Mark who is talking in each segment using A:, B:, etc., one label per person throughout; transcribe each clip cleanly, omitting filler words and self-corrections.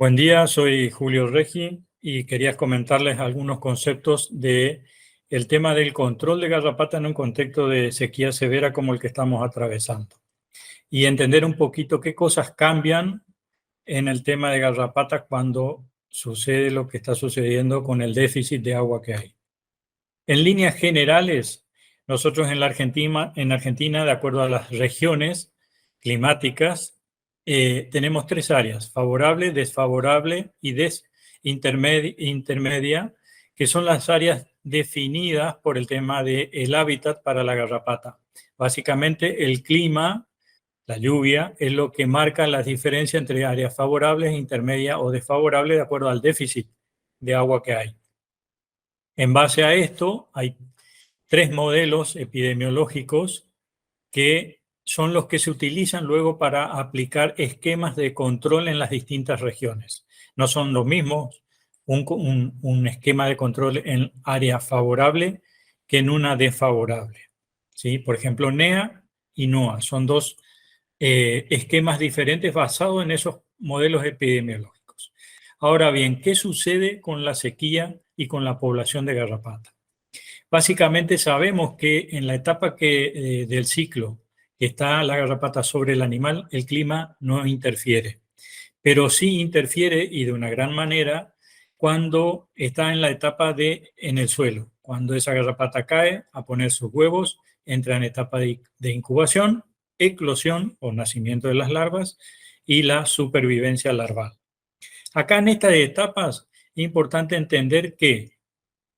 A: Buen día, soy Julio Reggi y quería comentarles algunos conceptos de el tema del control de garrapata en un contexto de sequía severa como el que estamos atravesando. Y entender un poquito qué cosas cambian en el tema de garrapata cuando sucede lo que está sucediendo con el déficit de agua que hay. En líneas generales, nosotros en Argentina, de acuerdo a las regiones climáticas, tenemos tres áreas: favorable, desfavorable y intermedia, que son las áreas definidas por el tema del hábitat para la garrapata. Básicamente, el clima, la lluvia, es lo que marca la diferencia entre áreas favorables, intermedia o desfavorables, de acuerdo al déficit de agua que hay. En base a esto, hay tres modelos epidemiológicos que son los que se utilizan luego para aplicar esquemas de control en las distintas regiones. No son los mismos un esquema de control en área favorable que en una desfavorable. ¿Sí? Por ejemplo, NEA y NOAA son dos esquemas diferentes basados en esos modelos epidemiológicos. Ahora bien, ¿qué sucede con la sequía y con la población de garrapata? Básicamente sabemos que en la etapa del ciclo que está la garrapata sobre el animal, el clima no interfiere, pero sí interfiere, y de una gran manera, cuando está en la etapa en el suelo. Cuando esa garrapata cae a poner sus huevos, entra en etapa de incubación, eclosión o nacimiento de las larvas y la supervivencia larval. Acá en estas etapas es importante entender que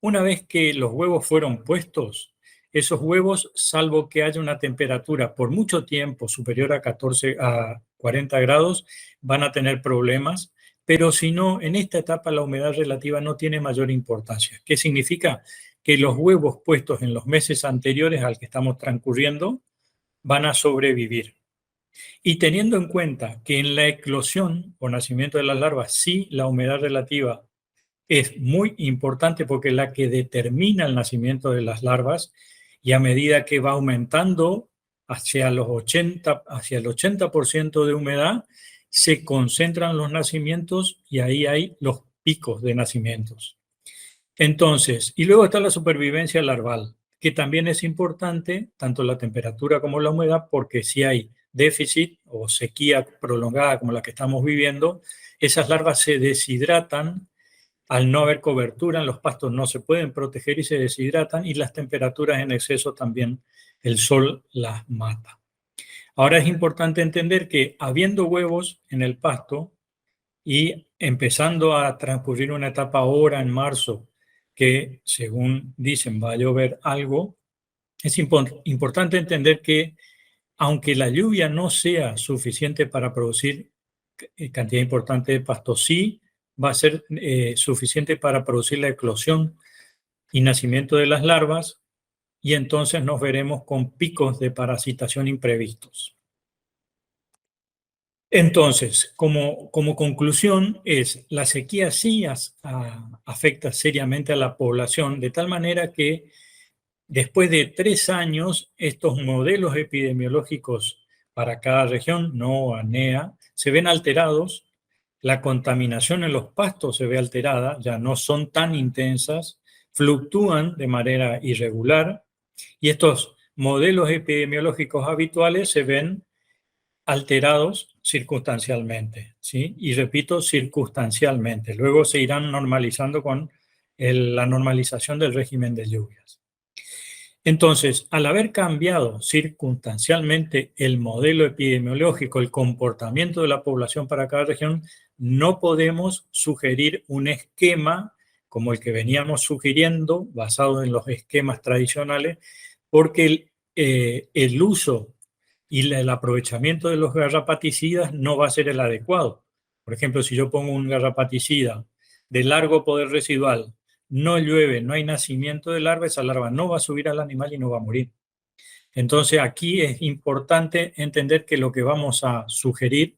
A: una vez que los huevos fueron puestos, esos huevos, salvo que haya una temperatura por mucho tiempo superior a 40 grados, van a tener problemas, pero si no, en esta etapa la humedad relativa no tiene mayor importancia. ¿Qué significa? Que los huevos puestos en los meses anteriores al que estamos transcurriendo van a sobrevivir. Y teniendo en cuenta que en la eclosión o nacimiento de las larvas sí la humedad relativa es muy importante porque es la que determina el nacimiento de las larvas, y a medida que va aumentando hacia el 80% de humedad, se concentran los nacimientos y ahí hay los picos de nacimientos. Entonces, y luego está la supervivencia larval, que también es importante, tanto la temperatura como la humedad, porque si hay déficit o sequía prolongada como la que estamos viviendo, esas larvas se deshidratan. Al no haber cobertura en los pastos no se pueden proteger y se deshidratan, y las temperaturas en exceso también el sol las mata. Ahora es importante entender que habiendo huevos en el pasto y empezando a transcurrir una etapa ahora en marzo que según dicen va a llover algo, es importante entender que aunque la lluvia no sea suficiente para producir cantidad importante de pasto, sí va a ser suficiente para producir la eclosión y nacimiento de las larvas, y entonces nos veremos con picos de parasitación imprevistos. Entonces, como conclusión, la sequía sí afecta seriamente a la población, de tal manera que después de 3 años, estos modelos epidemiológicos para cada región, NOAA, NEA, se ven alterados. La contaminación en los pastos se ve alterada, ya no son tan intensas, fluctúan de manera irregular, y estos modelos epidemiológicos habituales se ven alterados circunstancialmente, ¿sí? Y repito, circunstancialmente. Luego se irán normalizando con la normalización del régimen de lluvias. Entonces, al haber cambiado circunstancialmente el modelo epidemiológico, el comportamiento de la población para cada región, no podemos sugerir un esquema como el que veníamos sugiriendo, basado en los esquemas tradicionales, porque el uso y el aprovechamiento de los garrapaticidas no va a ser el adecuado. Por ejemplo, si yo pongo un garrapaticida de largo poder residual, no llueve, no hay nacimiento de larva, esa larva no va a subir al animal y no va a morir. Entonces aquí es importante entender que lo que vamos a sugerir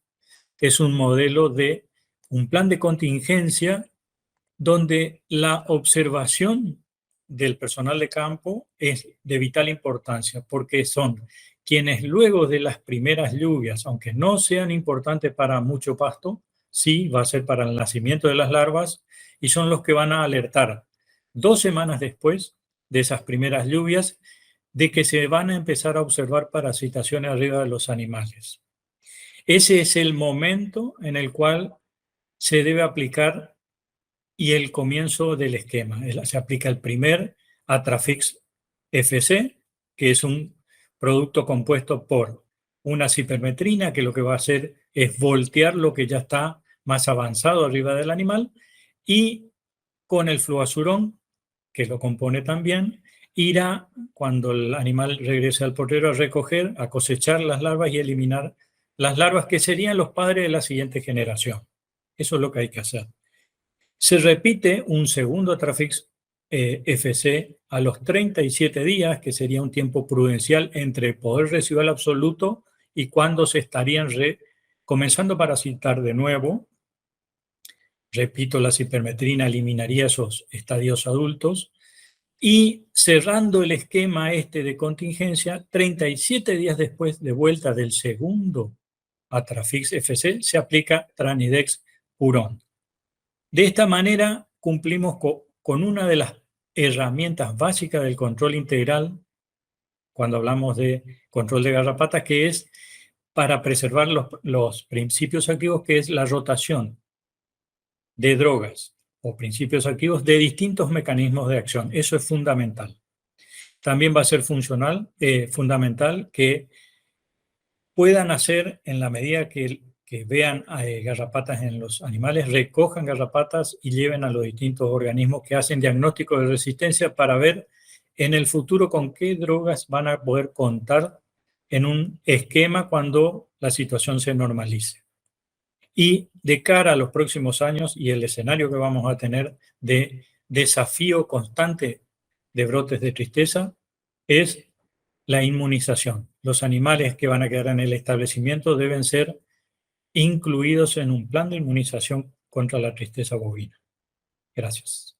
A: es un modelo de un plan de contingencia donde la observación del personal de campo es de vital importancia, porque son quienes luego de las primeras lluvias, aunque no sean importantes para mucho pasto, sí va a ser para el nacimiento de las larvas y son los que van a alertar 2 semanas después de esas primeras lluvias de que se van a empezar a observar parasitaciones arriba de los animales. Ese es el momento en el cual se debe aplicar y el comienzo del esquema. Se aplica el primer Atrafix FC, que es un producto compuesto por una cipermetrina, que lo que va a hacer es voltear lo que ya está más avanzado arriba del animal, y con el fluazurón, que lo compone también, irá, cuando el animal regrese al portero, a recoger, a cosechar las larvas y eliminar las larvas que serían los padres de la siguiente generación. Eso es lo que hay que hacer. Se repite un segundo Atrafix FC a los 37 días, que sería un tiempo prudencial entre el poder residual absoluto y cuando se estarían comenzando a parasitar de nuevo. Repito, la cipermetrina eliminaría esos estadios adultos. Y cerrando el esquema de contingencia, 37 días después de vuelta del segundo Atrafix FC, se aplica Tranidex Purón. De esta manera cumplimos con una de las herramientas básicas del control integral cuando hablamos de control de garrapatas, que es para preservar los principios activos, que es la rotación de drogas o principios activos de distintos mecanismos de acción. Eso es fundamental. También va a ser fundamental que puedan hacer, en la medida que vean garrapatas en los animales, recojan garrapatas y lleven a los distintos organismos que hacen diagnóstico de resistencia para ver en el futuro con qué drogas van a poder contar en un esquema cuando la situación se normalice. Y de cara a los próximos años y el escenario que vamos a tener de desafío constante de brotes de tristeza es la inmunización. Los animales que van a quedar en el establecimiento deben ser incluidos en un plan de inmunización contra la tristeza bovina. Gracias.